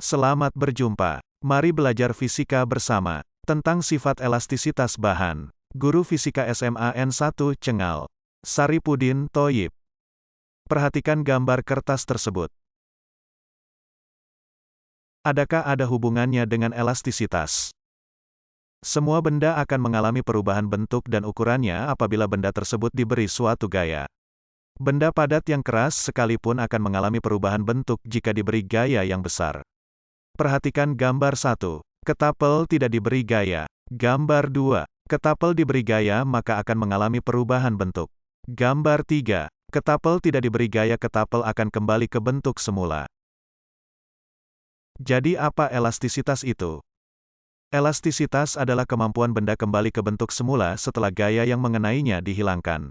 Selamat berjumpa. Mari belajar fisika bersama. Tentang sifat elastisitas bahan. Guru Fisika SMA N1 Cengal. Saripudin Thoyib. Perhatikan gambar kertas tersebut. Adakah ada hubungannya dengan elastisitas? Semua benda akan mengalami perubahan bentuk dan ukurannya apabila benda tersebut diberi suatu gaya. Benda padat yang keras sekalipun akan mengalami perubahan bentuk jika diberi gaya yang besar. Perhatikan gambar 1. Ketapel tidak diberi gaya. Gambar 2. Ketapel diberi gaya maka akan mengalami perubahan bentuk. Gambar 3. Ketapel tidak diberi gaya, ketapel akan kembali ke bentuk semula. Jadi apa elastisitas itu? Elastisitas adalah kemampuan benda kembali ke bentuk semula setelah gaya yang mengenainya dihilangkan.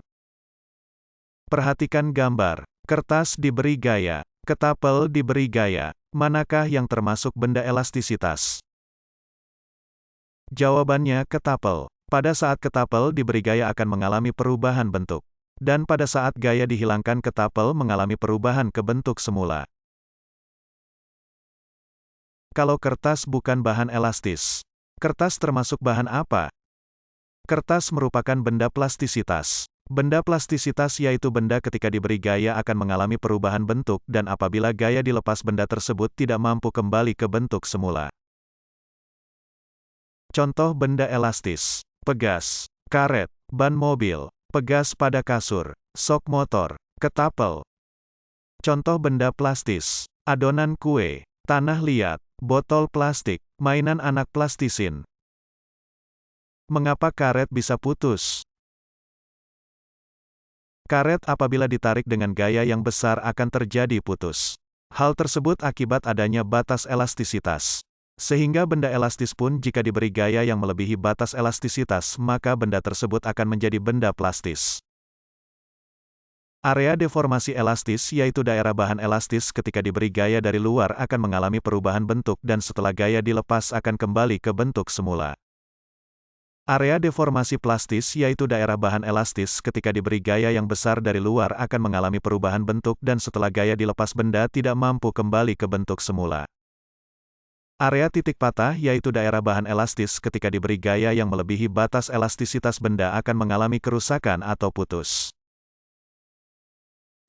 Perhatikan gambar. Kertas diberi gaya. Ketapel diberi gaya. Manakah yang termasuk benda elastisitas? Jawabannya ketapel. Pada saat ketapel diberi gaya akan mengalami perubahan bentuk. Dan pada saat gaya dihilangkan ketapel mengalami perubahan ke bentuk semula. Kalau kertas bukan bahan elastis. Kertas termasuk bahan apa? Kertas merupakan benda plastisitas. Benda plastisitas yaitu benda ketika diberi gaya akan mengalami perubahan bentuk dan apabila gaya dilepas benda tersebut tidak mampu kembali ke bentuk semula. Contoh benda elastis: pegas, karet, ban mobil, pegas pada kasur, sok motor, ketapel. Contoh benda plastis: adonan kue, tanah liat, botol plastik, mainan anak plastisin. Mengapa karet bisa putus? Karet apabila ditarik dengan gaya yang besar akan terjadi putus. Hal tersebut akibat adanya batas elastisitas. Sehingga benda elastis pun jika diberi gaya yang melebihi batas elastisitas maka benda tersebut akan menjadi benda plastis. Area deformasi elastis yaitu daerah bahan elastis ketika diberi gaya dari luar akan mengalami perubahan bentuk dan setelah gaya dilepas akan kembali ke bentuk semula. Area deformasi plastis yaitu daerah bahan elastis ketika diberi gaya yang besar dari luar akan mengalami perubahan bentuk dan setelah gaya dilepas benda tidak mampu kembali ke bentuk semula. Area titik patah yaitu daerah bahan elastis ketika diberi gaya yang melebihi batas elastisitas benda akan mengalami kerusakan atau putus.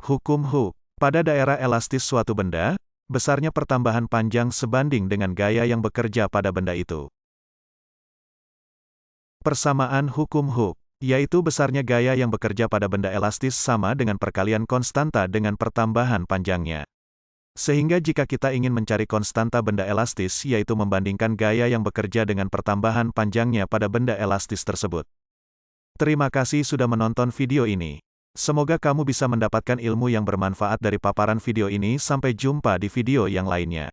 Hukum Hooke. Pada daerah elastis suatu benda, besarnya pertambahan panjang sebanding dengan gaya yang bekerja pada benda itu. Persamaan hukum Hooke, yaitu besarnya gaya yang bekerja pada benda elastis sama dengan perkalian konstanta dengan pertambahan panjangnya. Sehingga jika kita ingin mencari konstanta benda elastis yaitu membandingkan gaya yang bekerja dengan pertambahan panjangnya pada benda elastis tersebut. Terima kasih sudah menonton video ini. Semoga kamu bisa mendapatkan ilmu yang bermanfaat dari paparan video ini. Sampai jumpa di video yang lainnya.